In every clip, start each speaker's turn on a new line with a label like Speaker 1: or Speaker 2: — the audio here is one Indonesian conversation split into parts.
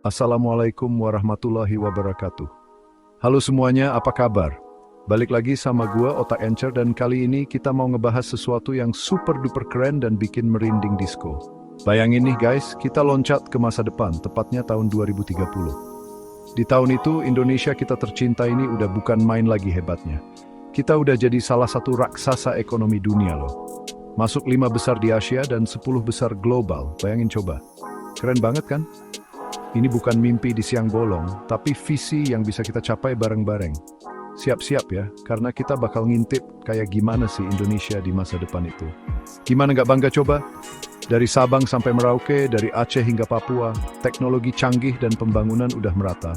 Speaker 1: Assalamualaikum warahmatullahi wabarakatuh. Halo semuanya, apa kabar? Balik lagi sama gua Otak Encer dan kali ini kita mau ngebahas sesuatu yang super duper keren dan bikin merinding disco. Bayangin nih guys, kita loncat ke masa depan, tepatnya tahun 2030. Di tahun itu, Indonesia kita tercinta ini udah bukan main lagi hebatnya. Kita udah jadi salah satu raksasa ekonomi dunia loh. Masuk 5 besar di Asia dan 10 besar global, bayangin coba. Keren banget kan? Ini bukan mimpi di siang bolong, tapi visi yang bisa kita capai bareng-bareng. Siap-siap ya, karena kita bakal ngintip kayak gimana sih Indonesia di masa depan itu. Gimana nggak bangga coba? Dari Sabang sampai Merauke, dari Aceh hingga Papua, teknologi canggih dan pembangunan udah merata.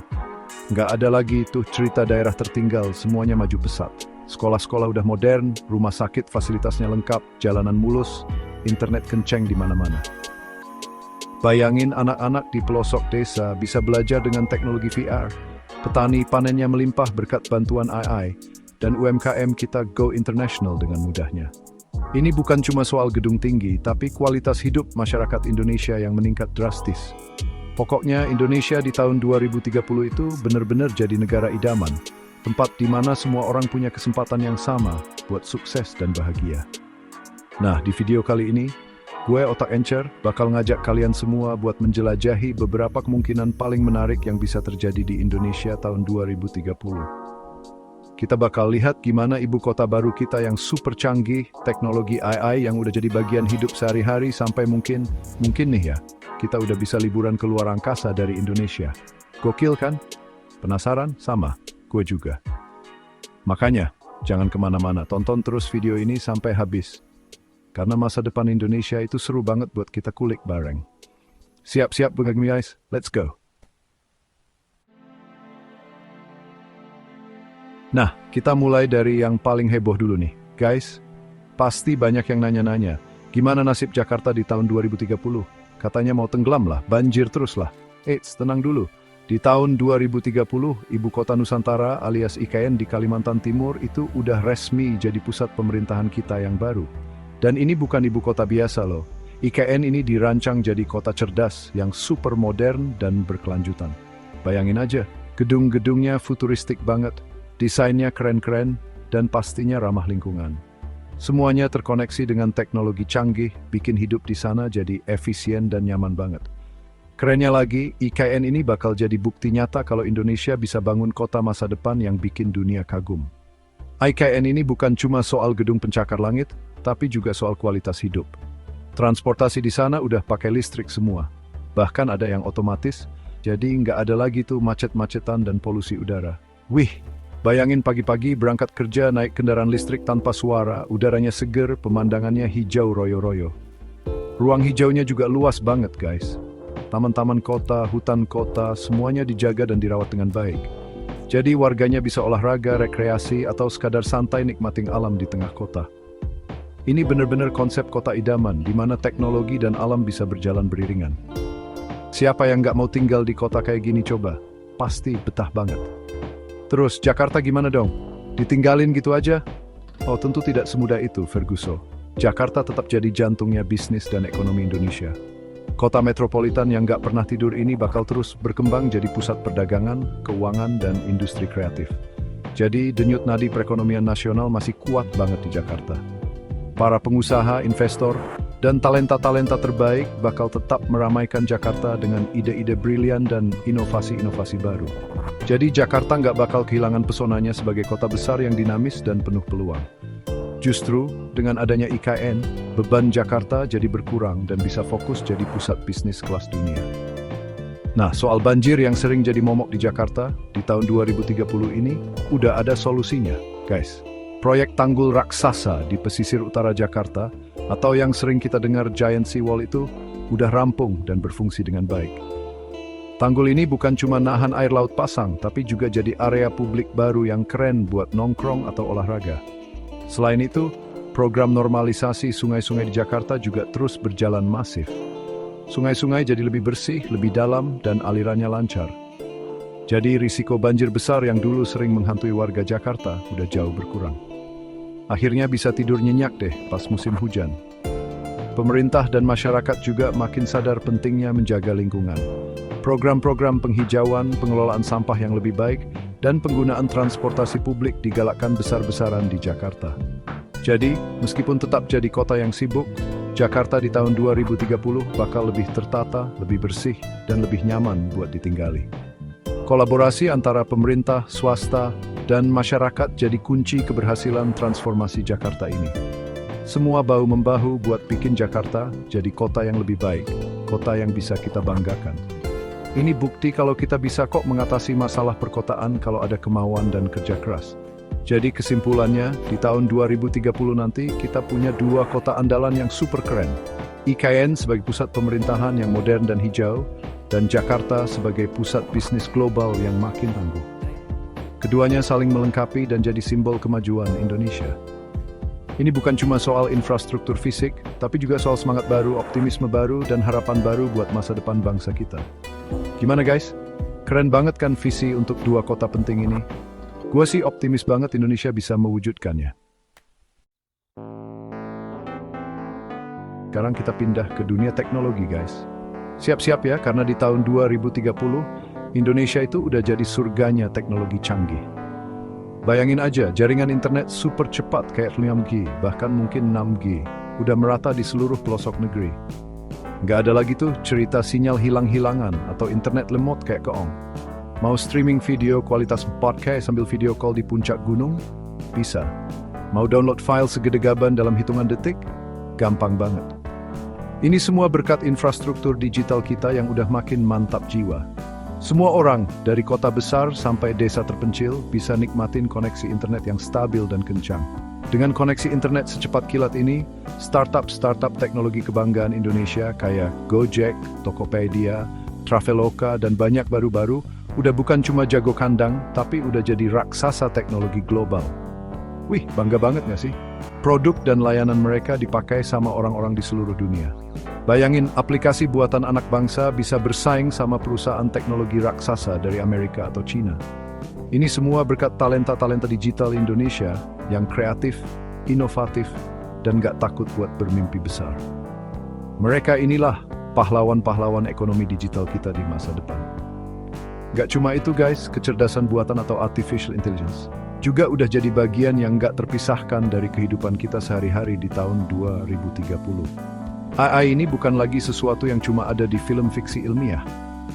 Speaker 1: Nggak ada lagi tuh cerita daerah tertinggal, semuanya maju pesat. Sekolah-sekolah udah modern, rumah sakit fasilitasnya lengkap, jalanan mulus, internet kenceng di mana-mana. Bayangin anak-anak di pelosok desa bisa belajar dengan teknologi VR. Petani panennya melimpah berkat bantuan AI, dan UMKM kita go international dengan mudahnya. Ini bukan cuma soal gedung tinggi, tapi kualitas hidup masyarakat Indonesia yang meningkat drastis. Pokoknya Indonesia di tahun 2030 itu benar-benar jadi negara idaman, tempat di mana semua orang punya kesempatan yang sama buat sukses dan bahagia. Nah, di video kali ini, gue Otak Encer bakal ngajak kalian semua buat menjelajahi beberapa kemungkinan paling menarik yang bisa terjadi di Indonesia tahun 2030. Kita bakal lihat gimana ibu kota baru kita yang super canggih, teknologi AI yang udah jadi bagian hidup sehari-hari sampai mungkin nih ya, kita udah bisa liburan ke luar angkasa dari Indonesia. Gokil kan? Penasaran? Sama, gue juga. Makanya, jangan kemana-mana, tonton terus video ini sampai habis. Karena masa depan Indonesia itu seru banget buat kita kulik bareng. Siap-siap guys, let's go. Nah, kita mulai dari yang paling heboh dulu nih. Guys, pasti banyak yang nanya-nanya, gimana nasib Jakarta di tahun 2030? Katanya mau tenggelam lah, banjir terus lah. Eits, tenang dulu. Di tahun 2030, Ibu Kota Nusantara alias IKN di Kalimantan Timur itu udah resmi jadi pusat pemerintahan kita yang baru. Dan ini bukan ibu kota biasa loh. IKN ini dirancang jadi kota cerdas yang super modern dan berkelanjutan. Bayangin aja, gedung-gedungnya futuristik banget, desainnya keren-keren, dan pastinya ramah lingkungan. Semuanya terkoneksi dengan teknologi canggih, bikin hidup di sana jadi efisien dan nyaman banget. Kerennya lagi, IKN ini bakal jadi bukti nyata kalau Indonesia bisa bangun kota masa depan yang bikin dunia kagum. IKN ini bukan cuma soal gedung pencakar langit, tapi juga soal kualitas hidup. Transportasi di sana udah pakai listrik semua. Bahkan ada yang otomatis, jadi nggak ada lagi tuh macet-macetan dan polusi udara. Wih, bayangin pagi-pagi berangkat kerja naik kendaraan listrik tanpa suara, udaranya seger, pemandangannya hijau royo-royo. Ruang hijaunya juga luas banget guys. Taman-taman kota, hutan kota, semuanya dijaga dan dirawat dengan baik. Jadi warganya bisa olahraga, rekreasi, atau sekadar santai nikmatin alam di tengah kota. Ini benar-benar konsep kota idaman, di mana teknologi dan alam bisa berjalan beriringan. Siapa yang nggak mau tinggal di kota kayak gini coba? Pasti betah banget. Terus, Jakarta gimana dong? Ditinggalin gitu aja? Oh, tentu tidak semudah itu, Ferguson. Jakarta tetap jadi jantungnya bisnis dan ekonomi Indonesia. Kota metropolitan yang nggak pernah tidur ini bakal terus berkembang jadi pusat perdagangan, keuangan, dan industri kreatif. Jadi, denyut nadi perekonomian nasional masih kuat banget di Jakarta. Para pengusaha, investor, dan talenta-talenta terbaik bakal tetap meramaikan Jakarta dengan ide-ide brilian dan inovasi-inovasi baru. Jadi Jakarta nggak bakal kehilangan pesonanya sebagai kota besar yang dinamis dan penuh peluang. Justru, dengan adanya IKN, beban Jakarta jadi berkurang dan bisa fokus jadi pusat bisnis kelas dunia. Nah, soal banjir yang sering jadi momok di Jakarta, di tahun 2030 ini, udah ada solusinya, guys. Proyek tanggul raksasa di pesisir utara Jakarta, atau yang sering kita dengar Giant Seawall itu, udah rampung dan berfungsi dengan baik. Tanggul ini bukan cuma nahan air laut pasang, tapi juga jadi area publik baru yang keren buat nongkrong atau olahraga. Selain itu, program normalisasi sungai-sungai di Jakarta juga terus berjalan masif. Sungai-sungai jadi lebih bersih, lebih dalam, dan alirannya lancar. Jadi risiko banjir besar yang dulu sering menghantui warga Jakarta udah jauh berkurang. Akhirnya bisa tidur nyenyak deh pas musim hujan. Pemerintah dan masyarakat juga makin sadar pentingnya menjaga lingkungan. Program-program penghijauan, pengelolaan sampah yang lebih baik, dan penggunaan transportasi publik digalakkan besar-besaran di Jakarta. Jadi, meskipun tetap jadi kota yang sibuk, Jakarta di tahun 2030 bakal lebih tertata, lebih bersih, dan lebih nyaman buat ditinggali. Kolaborasi antara pemerintah, swasta, dan masyarakat jadi kunci keberhasilan transformasi Jakarta ini. Semua bahu-membahu buat bikin Jakarta jadi kota yang lebih baik, kota yang bisa kita banggakan. Ini bukti kalau kita bisa kok mengatasi masalah perkotaan kalau ada kemauan dan kerja keras. Jadi kesimpulannya, di tahun 2030 nanti kita punya dua kota andalan yang super keren. IKN sebagai pusat pemerintahan yang modern dan hijau, dan Jakarta sebagai pusat bisnis global yang makin tangguh. Keduanya saling melengkapi dan jadi simbol kemajuan Indonesia. Ini bukan cuma soal infrastruktur fisik, tapi juga soal semangat baru, optimisme baru, dan harapan baru buat masa depan bangsa kita. Gimana guys? Keren banget kan visi untuk dua kota penting ini? Gua sih optimis banget Indonesia bisa mewujudkannya. Sekarang kita pindah ke dunia teknologi guys. Siap-siap ya, karena di tahun 2030, Indonesia itu udah jadi surganya teknologi canggih. Bayangin aja, jaringan internet super cepat kayak 5G, bahkan mungkin 6G, udah merata di seluruh pelosok negeri. Nggak ada lagi tuh cerita sinyal hilang-hilangan atau internet lemot kayak keong. Mau streaming video kualitas 4K sambil video call di puncak gunung? Bisa. Mau download file segede gaban dalam hitungan detik? Gampang banget. Ini semua berkat infrastruktur digital kita yang udah makin mantap jiwa. Semua orang, dari kota besar sampai desa terpencil, bisa nikmatin koneksi internet yang stabil dan kencang. Dengan koneksi internet secepat kilat ini, startup teknologi kebanggaan Indonesia kayak Gojek, Tokopedia, Traveloka, dan banyak baru-baru, udah bukan cuma jago kandang, tapi udah jadi raksasa teknologi global. Wih, bangga banget nggak sih? Produk dan layanan mereka dipakai sama orang-orang di seluruh dunia. Bayangin aplikasi buatan anak bangsa bisa bersaing sama perusahaan teknologi raksasa dari Amerika atau Cina. Ini semua berkat talenta-talenta digital Indonesia yang kreatif, inovatif, dan gak takut buat bermimpi besar. Mereka inilah pahlawan-pahlawan ekonomi digital kita di masa depan. Gak cuma itu guys, kecerdasan buatan atau artificial intelligence juga udah jadi bagian yang gak terpisahkan dari kehidupan kita sehari-hari di tahun 2030. AI ini bukan lagi sesuatu yang cuma ada di film fiksi ilmiah,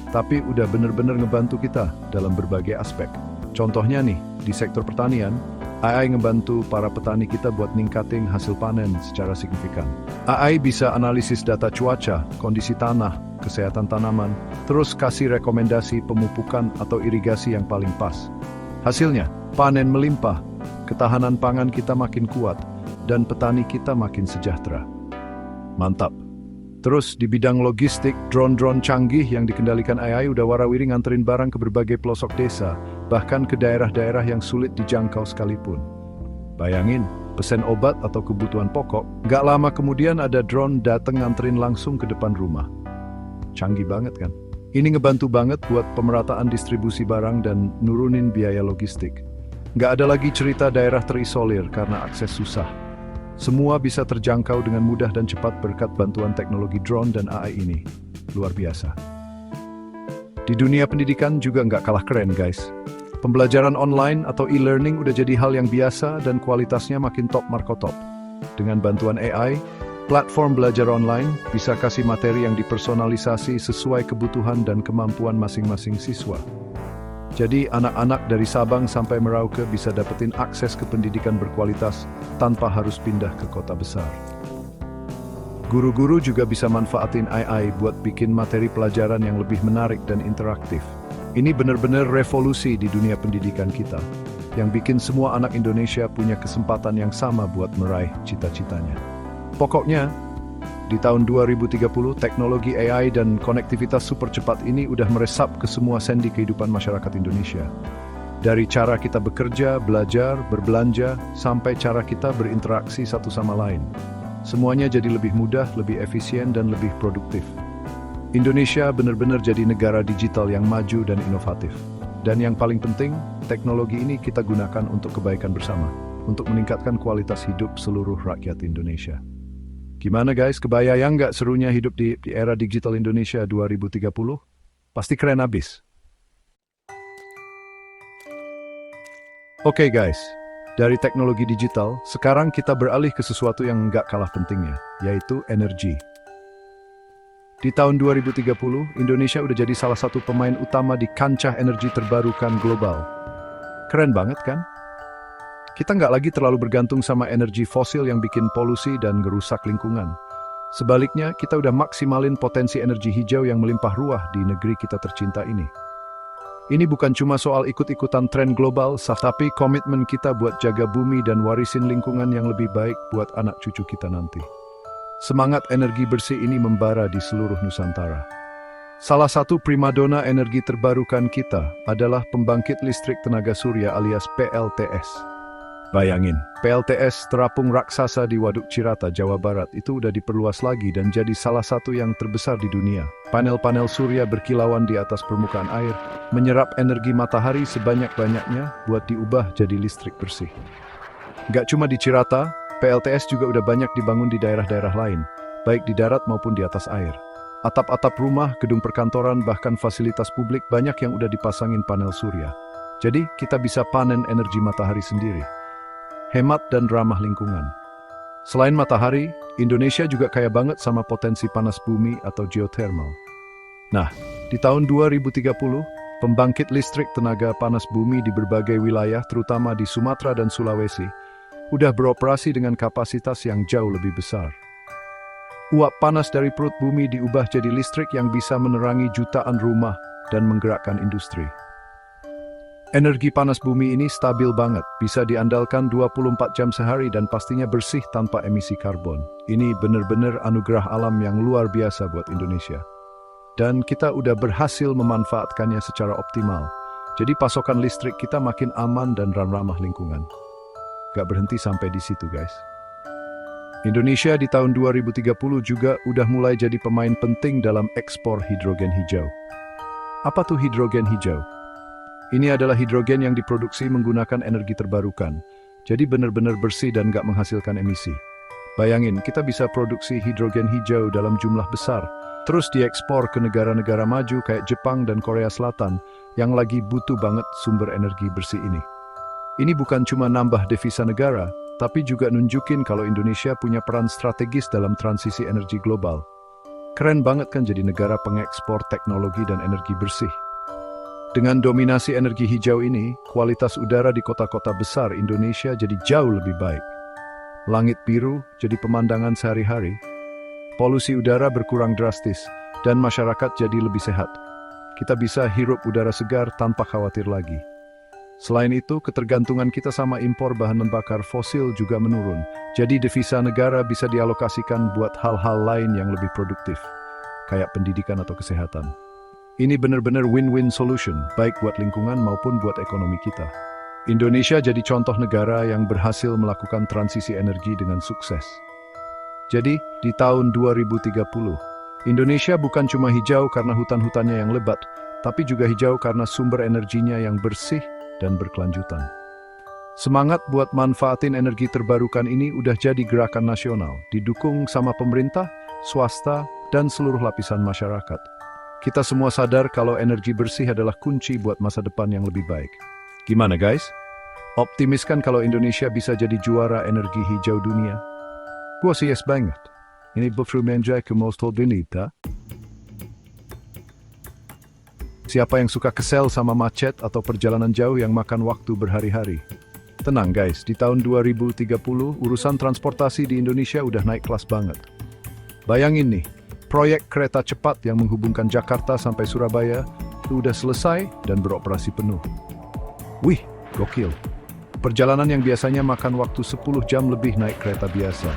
Speaker 1: tapi udah bener-bener ngebantu kita dalam berbagai aspek. Contohnya nih, di sektor pertanian, AI ngebantu para petani kita buat ningkatin hasil panen secara signifikan. AI bisa analisis data cuaca, kondisi tanah, kesehatan tanaman, terus kasih rekomendasi pemupukan atau irigasi yang paling pas. Hasilnya, panen melimpah, ketahanan pangan kita makin kuat, dan petani kita makin sejahtera. Mantap. Terus di bidang logistik, drone-drone canggih yang dikendalikan AI udah warawiri nganterin barang ke berbagai pelosok desa, bahkan ke daerah-daerah yang sulit dijangkau sekalipun. Bayangin, pesen obat atau kebutuhan pokok, nggak lama kemudian ada drone dateng nganterin langsung ke depan rumah. Canggih banget kan? Ini ngebantu banget buat pemerataan distribusi barang dan nurunin biaya logistik. Nggak ada lagi cerita daerah terisolir karena akses susah. Semua bisa terjangkau dengan mudah dan cepat berkat bantuan teknologi drone dan AI ini. Luar biasa. Di dunia pendidikan juga nggak kalah keren, guys. Pembelajaran online atau e-learning udah jadi hal yang biasa dan kualitasnya makin top marko top. Dengan bantuan AI, platform belajar online bisa kasih materi yang dipersonalisasi sesuai kebutuhan dan kemampuan masing-masing siswa. Jadi anak-anak dari Sabang sampai Merauke bisa dapetin akses ke pendidikan berkualitas tanpa harus pindah ke kota besar. Guru-guru juga bisa manfaatin AI buat bikin materi pelajaran yang lebih menarik dan interaktif. Ini benar-benar revolusi di dunia pendidikan kita, yang bikin semua anak Indonesia punya kesempatan yang sama buat meraih cita-citanya. Pokoknya, di tahun 2030, teknologi AI dan konektivitas super cepat ini udah meresap ke semua sendi kehidupan masyarakat Indonesia. Dari cara kita bekerja, belajar, berbelanja, sampai cara kita berinteraksi satu sama lain. Semuanya jadi lebih mudah, lebih efisien, dan lebih produktif. Indonesia benar-benar jadi negara digital yang maju dan inovatif. Dan yang paling penting, teknologi ini kita gunakan untuk kebaikan bersama, untuk meningkatkan kualitas hidup seluruh rakyat Indonesia. Gimana guys, kebayang nggak serunya hidup di era digital Indonesia 2030? Pasti keren abis. Oke guys, dari teknologi digital, sekarang kita beralih ke sesuatu yang nggak kalah pentingnya, yaitu energi. Di tahun 2030, Indonesia udah jadi salah satu pemain utama di kancah energi terbarukan global. Keren banget kan? Kita nggak lagi terlalu bergantung sama energi fosil yang bikin polusi dan ngerusak lingkungan. Sebaliknya, kita udah maksimalin potensi energi hijau yang melimpah ruah di negeri kita tercinta ini. Ini bukan cuma soal ikut-ikutan tren global, tapi komitmen kita buat jaga bumi dan warisin lingkungan yang lebih baik buat anak cucu kita nanti. Semangat energi bersih ini membara di seluruh Nusantara. Salah satu primadona energi terbarukan kita adalah pembangkit listrik tenaga surya alias PLTS. Bayangin, PLTS terapung raksasa di Waduk Cirata, Jawa Barat itu udah diperluas lagi dan jadi salah satu yang terbesar di dunia. Panel-panel surya berkilauan di atas permukaan air, menyerap energi matahari sebanyak-banyaknya buat diubah jadi listrik bersih. Gak cuma di Cirata, PLTS juga udah banyak dibangun di daerah-daerah lain, baik di darat maupun di atas air. Atap-atap rumah, gedung perkantoran, bahkan fasilitas publik banyak yang udah dipasangin panel surya. Jadi, kita bisa panen energi matahari sendiri. Hemat dan ramah lingkungan. Selain matahari, Indonesia juga kaya banget sama potensi panas bumi atau geothermal. Nah, di tahun 2030, pembangkit listrik tenaga panas bumi di berbagai wilayah, terutama di Sumatera dan Sulawesi, udah beroperasi dengan kapasitas yang jauh lebih besar. Uap panas dari perut bumi diubah jadi listrik yang bisa menerangi jutaan rumah dan menggerakkan industri. Energi panas bumi ini stabil banget, bisa diandalkan 24 jam sehari dan pastinya bersih tanpa emisi karbon. Ini benar-benar anugerah alam yang luar biasa buat Indonesia. Dan kita udah berhasil memanfaatkannya secara optimal. Jadi pasokan listrik kita makin aman dan ramah lingkungan. Gak berhenti sampai di situ guys. Indonesia di tahun 2030 juga udah mulai jadi pemain penting dalam ekspor hidrogen hijau. Apa tuh hidrogen hijau? Ini adalah hidrogen yang diproduksi menggunakan energi terbarukan. Jadi benar-benar bersih dan gak menghasilkan emisi. Bayangin, kita bisa produksi hidrogen hijau dalam jumlah besar, terus diekspor ke negara-negara maju kayak Jepang dan Korea Selatan yang lagi butuh banget sumber energi bersih ini. Ini bukan cuma nambah devisa negara, tapi juga nunjukin kalau Indonesia punya peran strategis dalam transisi energi global. Keren banget kan jadi negara pengekspor teknologi dan energi bersih. Dengan dominasi energi hijau ini, kualitas udara di kota-kota besar Indonesia jadi jauh lebih baik. Langit biru jadi pemandangan sehari-hari, polusi udara berkurang drastis, dan masyarakat jadi lebih sehat. Kita bisa hirup udara segar tanpa khawatir lagi. Selain itu, ketergantungan kita sama impor bahan bakar fosil juga menurun. Jadi devisa negara bisa dialokasikan buat hal-hal lain yang lebih produktif, kayak pendidikan atau kesehatan. Ini benar-benar win-win solution, baik buat lingkungan maupun buat ekonomi kita. Indonesia jadi contoh negara yang berhasil melakukan transisi energi dengan sukses. Jadi, di tahun 2030, Indonesia bukan cuma hijau karena hutan-hutannya yang lebat, tapi juga hijau karena sumber energinya yang bersih dan berkelanjutan. Semangat buat manfaatin energi terbarukan ini udah jadi gerakan nasional, didukung sama pemerintah, swasta, dan seluruh lapisan masyarakat. Kita semua sadar kalau energi bersih adalah kunci buat masa depan yang lebih baik. Gimana guys? Optimis kan kalau Indonesia bisa jadi juara energi hijau dunia? Gua sih yes banget. Ini befrumenjai ke most binita. Siapa yang suka kesel sama macet atau perjalanan jauh yang makan waktu berhari-hari? Tenang guys, di tahun 2030 urusan transportasi di Indonesia udah naik kelas banget. Bayangin nih, proyek kereta cepat yang menghubungkan Jakarta sampai Surabaya itu udah selesai dan beroperasi penuh. Wih, gokil. Perjalanan yang biasanya makan waktu 10 jam lebih naik kereta biasa,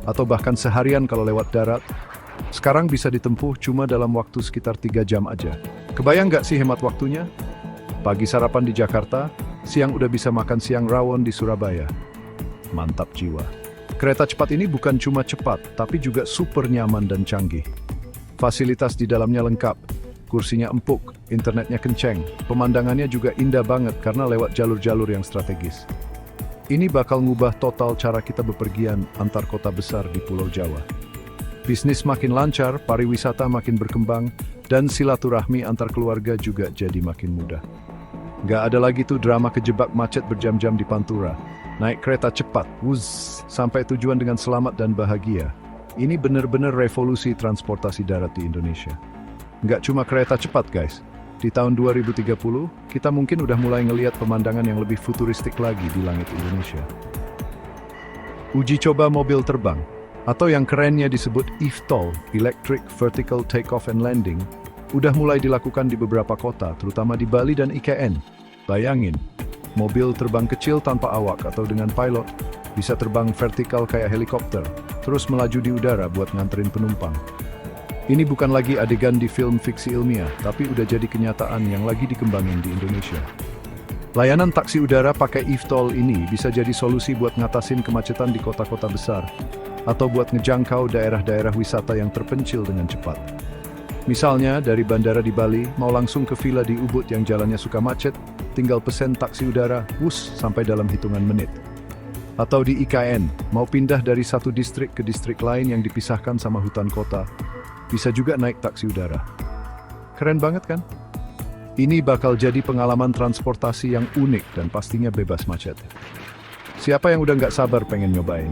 Speaker 1: atau bahkan seharian kalau lewat darat, sekarang bisa ditempuh cuma dalam waktu sekitar 3 jam aja. Kebayang nggak sih hemat waktunya? Pagi sarapan di Jakarta, siang udah bisa makan siang rawon di Surabaya. Mantap jiwa. Kereta cepat ini bukan cuma cepat, tapi juga super nyaman dan canggih. Fasilitas di dalamnya lengkap, kursinya empuk, internetnya kenceng, pemandangannya juga indah banget karena lewat jalur-jalur yang strategis. Ini bakal ngubah total cara kita bepergian antar kota besar di Pulau Jawa. Bisnis makin lancar, pariwisata makin berkembang, dan silaturahmi antar keluarga juga jadi makin mudah. Nggak ada lagi tuh drama kejebak macet berjam-jam di Pantura. Naik kereta cepat, sampai tujuan dengan selamat dan bahagia. Ini benar-benar revolusi transportasi darat di Indonesia. Nggak cuma kereta cepat guys. Di tahun 2030, kita mungkin udah mulai ngelihat pemandangan yang lebih futuristik lagi di langit Indonesia. Uji coba mobil terbang, atau yang kerennya disebut eVTOL, Electric Vertical Takeoff and Landing, udah mulai dilakukan di beberapa kota, terutama di Bali dan IKN. Bayangin, mobil terbang kecil tanpa awak atau dengan pilot, bisa terbang vertikal kayak helikopter, terus melaju di udara buat nganterin penumpang. Ini bukan lagi adegan di film fiksi ilmiah, tapi udah jadi kenyataan yang lagi dikembangin di Indonesia. Layanan taksi udara pakai eVTOL ini bisa jadi solusi buat ngatasin kemacetan di kota-kota besar, atau buat ngejangkau daerah-daerah wisata yang terpencil dengan cepat. Misalnya, dari bandara di Bali, mau langsung ke villa di Ubud yang jalannya suka macet, tinggal pesen taksi udara, sampai dalam hitungan menit. Atau di IKN, mau pindah dari satu distrik ke distrik lain yang dipisahkan sama hutan kota, bisa juga naik taksi udara. Keren banget kan? Ini bakal jadi pengalaman transportasi yang unik dan pastinya bebas macet. Siapa yang udah nggak sabar pengen nyobain?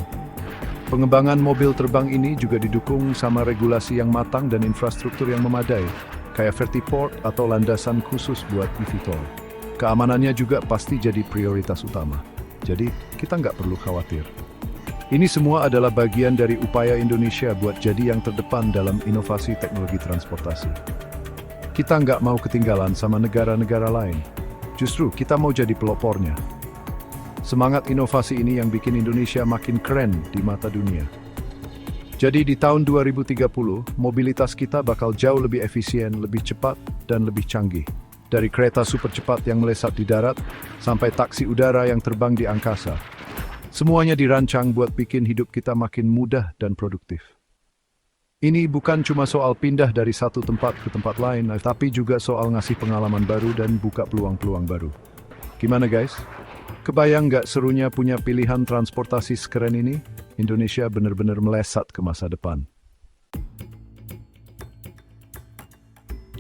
Speaker 1: Pengembangan mobil terbang ini juga didukung sama regulasi yang matang dan infrastruktur yang memadai, kayak vertiport atau landasan khusus buat eVTOL. Keamanannya juga pasti jadi prioritas utama. Jadi, kita nggak perlu khawatir. Ini semua adalah bagian dari upaya Indonesia buat jadi yang terdepan dalam inovasi teknologi transportasi. Kita nggak mau ketinggalan sama negara-negara lain. Justru kita mau jadi pelopornya. Semangat inovasi ini yang bikin Indonesia makin keren di mata dunia. Jadi di tahun 2030, mobilitas kita bakal jauh lebih efisien, lebih cepat, dan lebih canggih. Dari kereta super cepat yang melesat di darat, sampai taksi udara yang terbang di angkasa. Semuanya dirancang buat bikin hidup kita makin mudah dan produktif. Ini bukan cuma soal pindah dari satu tempat ke tempat lain, tapi juga soal ngasih pengalaman baru dan buka peluang-peluang baru. Gimana guys? Kebayang nggak serunya punya pilihan transportasi sekeren ini? Indonesia benar-benar melesat ke masa depan.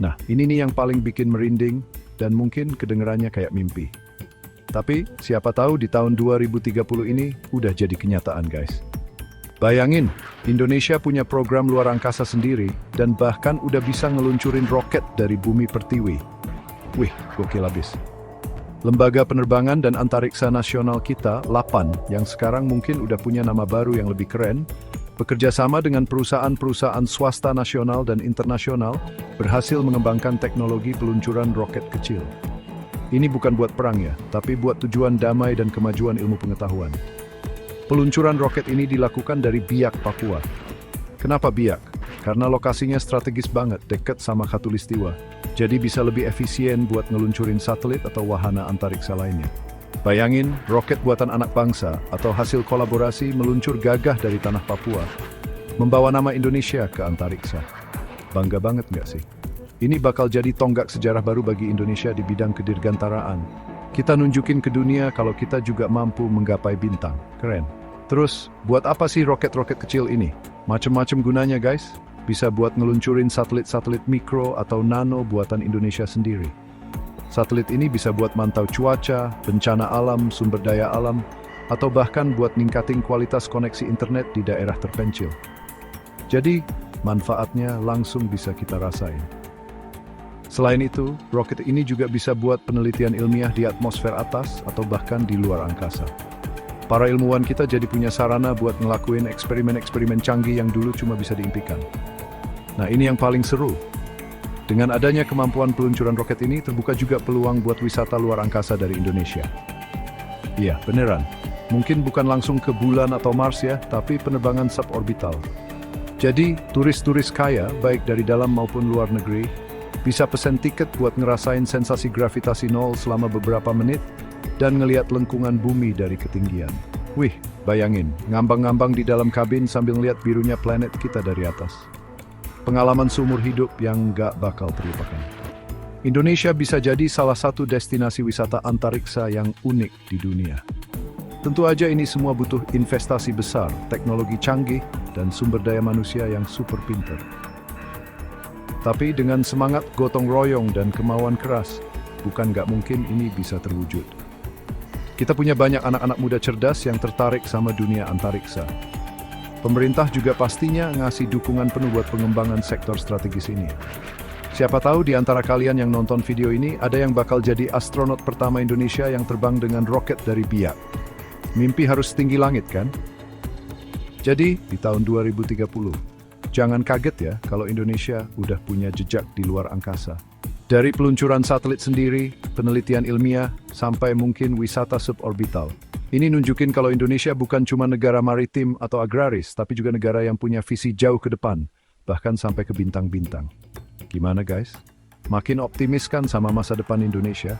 Speaker 1: Nah, ini nih yang paling bikin merinding dan mungkin kedengerannya kayak mimpi. Tapi, siapa tahu di tahun 2030 ini udah jadi kenyataan guys. Bayangin, Indonesia punya program luar angkasa sendiri dan bahkan udah bisa ngeluncurin roket dari bumi pertiwi. Wih, gokil abis. Lembaga Penerbangan dan Antariksa Nasional kita, LAPAN, yang sekarang mungkin udah punya nama baru yang lebih keren, bekerja sama dengan perusahaan-perusahaan swasta nasional dan internasional, berhasil mengembangkan teknologi peluncuran roket kecil. Ini bukan buat perang ya, tapi buat tujuan damai dan kemajuan ilmu pengetahuan. Peluncuran roket ini dilakukan dari Biak, Papua. Kenapa Biak? Karena lokasinya strategis banget, dekat sama Khatulistiwa. Jadi bisa lebih efisien buat ngeluncurin satelit atau wahana antariksa lainnya. Bayangin, roket buatan anak bangsa atau hasil kolaborasi meluncur gagah dari tanah Papua, membawa nama Indonesia ke antariksa. Bangga banget nggak sih? Ini bakal jadi tonggak sejarah baru bagi Indonesia di bidang kedirgantaraan. Kita nunjukin ke dunia kalau kita juga mampu menggapai bintang. Keren. Terus, buat apa sih roket-roket kecil ini? Macem-macem gunanya guys. Bisa buat ngeluncurin satelit-satelit mikro atau nano buatan Indonesia sendiri. Satelit ini bisa buat mantau cuaca, bencana alam, sumber daya alam, atau bahkan buat ningkatin kualitas koneksi internet di daerah terpencil. Jadi, manfaatnya langsung bisa kita rasain. Selain itu, roket ini juga bisa buat penelitian ilmiah di atmosfer atas atau bahkan di luar angkasa. Para ilmuwan kita jadi punya sarana buat ngelakuin eksperimen-eksperimen canggih yang dulu cuma bisa diimpikan. Nah, ini yang paling seru. Dengan adanya kemampuan peluncuran roket ini, terbuka juga peluang buat wisata luar angkasa dari Indonesia. Iya, beneran. Mungkin bukan langsung ke bulan atau Mars ya, tapi penerbangan suborbital. Jadi, turis-turis kaya, baik dari dalam maupun luar negeri, bisa pesen tiket buat ngerasain sensasi gravitasi nol selama beberapa menit dan ngeliat lengkungan bumi dari ketinggian. Wih, bayangin, ngambang-ngambang di dalam kabin sambil ngeliat birunya planet kita dari atas. Pengalaman seumur hidup yang nggak bakal terlupakan. Indonesia bisa jadi salah satu destinasi wisata antariksa yang unik di dunia. Tentu aja ini semua butuh investasi besar, teknologi canggih, dan sumber daya manusia yang super pinter. Tapi dengan semangat gotong royong dan kemauan keras, bukan nggak mungkin ini bisa terwujud. Kita punya banyak anak-anak muda cerdas yang tertarik sama dunia antariksa. Pemerintah juga pastinya ngasih dukungan penuh buat pengembangan sektor strategis ini. Siapa tahu di antara kalian yang nonton video ini ada yang bakal jadi astronot pertama Indonesia yang terbang dengan roket dari Biak. Mimpi harus tinggi langit kan? Jadi di tahun 2030, jangan kaget ya kalau Indonesia udah punya jejak di luar angkasa. Dari peluncuran satelit sendiri, penelitian ilmiah, sampai mungkin wisata suborbital. Ini nunjukin kalau Indonesia bukan cuma negara maritim atau agraris, tapi juga negara yang punya visi jauh ke depan, bahkan sampai ke bintang-bintang. Gimana guys? Makin optimis kan sama masa depan Indonesia?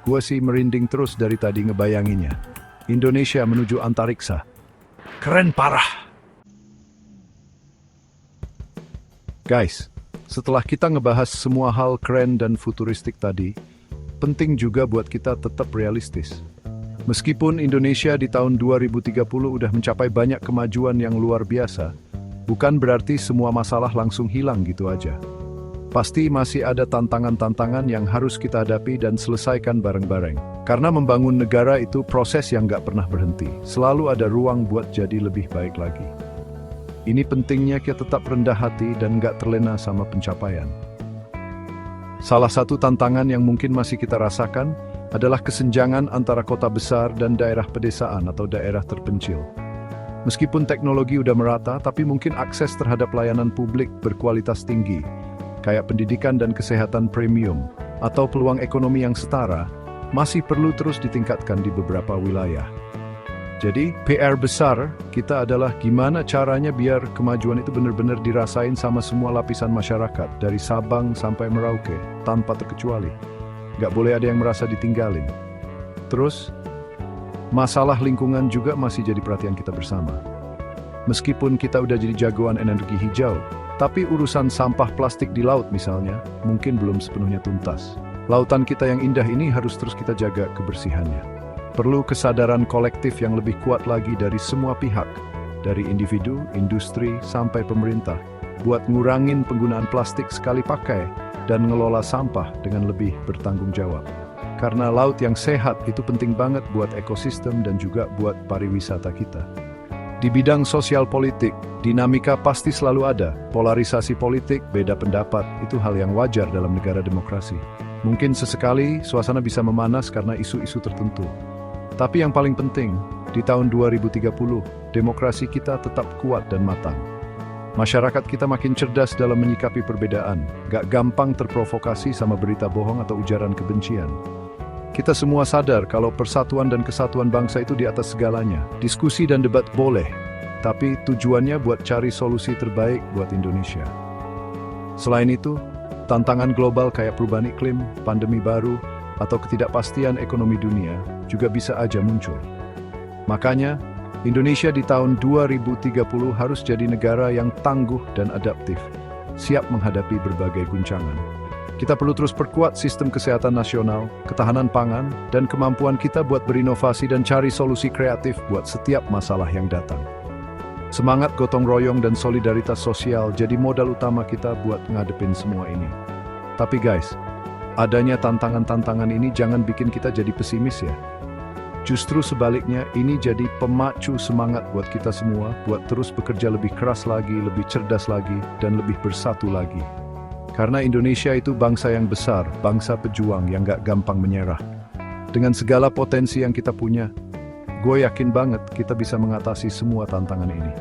Speaker 1: Gua sih merinding terus dari tadi ngebayanginnya. Indonesia menuju antariksa. Keren parah! Guys, setelah kita ngebahas semua hal keren dan futuristik tadi, penting juga buat kita tetap realistis. Meskipun Indonesia di tahun 2030 udah mencapai banyak kemajuan yang luar biasa, bukan berarti semua masalah langsung hilang gitu aja. Pasti masih ada tantangan-tantangan yang harus kita hadapi dan selesaikan bareng-bareng. Karena membangun negara itu proses yang nggak pernah berhenti. Selalu ada ruang buat jadi lebih baik lagi. Ini pentingnya kita tetap rendah hati dan nggak terlena sama pencapaian. Salah satu tantangan yang mungkin masih kita rasakan adalah kesenjangan antara kota besar dan daerah pedesaan atau daerah terpencil. Meskipun teknologi udah merata, tapi mungkin akses terhadap layanan publik berkualitas tinggi, kayak pendidikan dan kesehatan premium, atau peluang ekonomi yang setara, masih perlu terus ditingkatkan di beberapa wilayah. Jadi, PR besar kita adalah gimana caranya biar kemajuan itu benar-benar dirasain sama semua lapisan masyarakat, dari Sabang sampai Merauke, tanpa terkecuali. Nggak boleh ada yang merasa ditinggalin. Terus, masalah lingkungan juga masih jadi perhatian kita bersama. Meskipun kita udah jadi jagoan energi hijau, tapi urusan sampah plastik di laut misalnya, mungkin belum sepenuhnya tuntas. Lautan kita yang indah ini harus terus kita jaga kebersihannya. Perlu kesadaran kolektif yang lebih kuat lagi dari semua pihak, dari individu, industri, sampai pemerintah, buat ngurangin penggunaan plastik sekali pakai dan ngelola sampah dengan lebih bertanggung jawab. Karena laut yang sehat itu penting banget buat ekosistem dan juga buat pariwisata kita. Di bidang sosial politik, dinamika pasti selalu ada. Polarisasi politik, beda pendapat, itu hal yang wajar dalam negara demokrasi. Mungkin sesekali suasana bisa memanas karena isu-isu tertentu. Tapi yang paling penting, di tahun 2030, demokrasi kita tetap kuat dan matang. Masyarakat kita makin cerdas dalam menyikapi perbedaan, gak gampang terprovokasi sama berita bohong atau ujaran kebencian. Kita semua sadar kalau persatuan dan kesatuan bangsa itu di atas segalanya. Diskusi dan debat boleh, tapi tujuannya buat cari solusi terbaik buat Indonesia. Selain itu, tantangan global kayak perubahan iklim, pandemi baru, atau ketidakpastian ekonomi dunia juga bisa aja muncul. Makanya, Indonesia di tahun 2030 harus jadi negara yang tangguh dan adaptif, siap menghadapi berbagai guncangan. Kita perlu terus perkuat sistem kesehatan nasional, ketahanan pangan, dan kemampuan kita buat berinovasi dan cari solusi kreatif buat setiap masalah yang datang. Semangat gotong royong dan solidaritas sosial jadi modal utama kita buat ngadepin semua ini. Tapi guys, adanya tantangan-tantangan ini jangan bikin kita jadi pesimis ya. Justru sebaliknya, ini jadi pemacu semangat buat kita semua, buat terus bekerja lebih keras lagi, lebih cerdas lagi, dan lebih bersatu lagi. Karena Indonesia itu bangsa yang besar, bangsa pejuang yang gak gampang menyerah. Dengan segala potensi yang kita punya, gue yakin banget kita bisa mengatasi semua tantangan ini.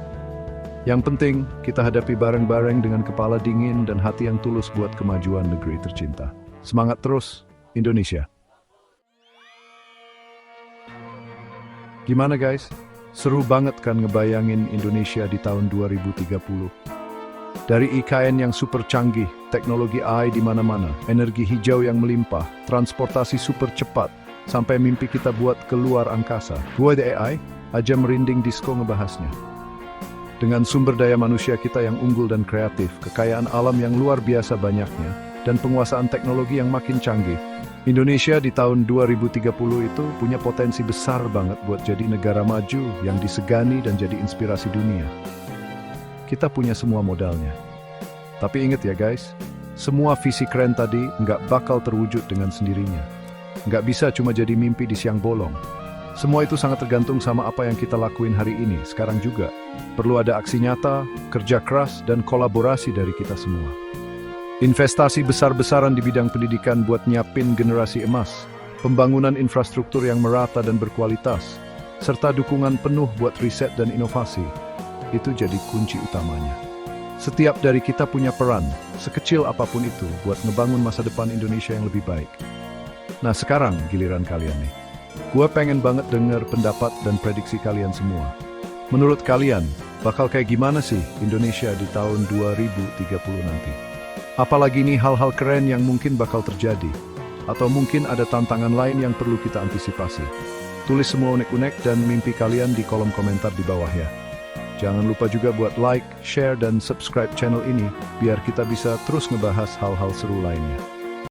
Speaker 1: Yang penting, kita hadapi bareng-bareng dengan kepala dingin dan hati yang tulus buat kemajuan negeri tercinta. Semangat terus, Indonesia. Gimana guys? Seru banget kan ngebayangin Indonesia di tahun 2030. Dari IKN yang super canggih, teknologi AI di mana-mana, energi hijau yang melimpah, transportasi super cepat, sampai mimpi kita buat keluar angkasa. Gue The AI aja merinding disco ngebahasnya. Dengan sumber daya manusia kita yang unggul dan kreatif, kekayaan alam yang luar biasa banyaknya, dan penguasaan teknologi yang makin canggih, Indonesia di tahun 2030 itu punya potensi besar banget buat jadi negara maju yang disegani dan jadi inspirasi dunia. kita punya semua modalnya. Tapi ingat ya guys, semua visi keren tadi nggak bakal terwujud dengan sendirinya. Nggak bisa cuma jadi mimpi di siang bolong. Semua itu sangat tergantung sama apa yang kita lakuin hari ini, sekarang juga. Perlu ada aksi nyata, kerja keras, dan kolaborasi dari kita semua. Investasi besar-besaran di bidang pendidikan buat nyiapin generasi emas, pembangunan infrastruktur yang merata dan berkualitas, serta dukungan penuh buat riset dan inovasi. Itu jadi kunci utamanya. Setiap dari kita punya peran, sekecil apapun itu, buat ngebangun masa depan Indonesia yang lebih baik. Nah sekarang giliran kalian nih. Gua pengen banget denger pendapat dan prediksi kalian semua. Menurut kalian, bakal kayak gimana sih Indonesia di tahun 2030 nanti? Apalagi nih hal-hal keren yang mungkin bakal terjadi. Atau mungkin ada tantangan lain yang perlu kita antisipasi. Tulis semua unek-unek dan mimpi kalian di kolom komentar di bawah ya. Jangan lupa juga buat like, share, dan subscribe channel ini biar kita bisa terus ngebahas hal-hal seru lainnya.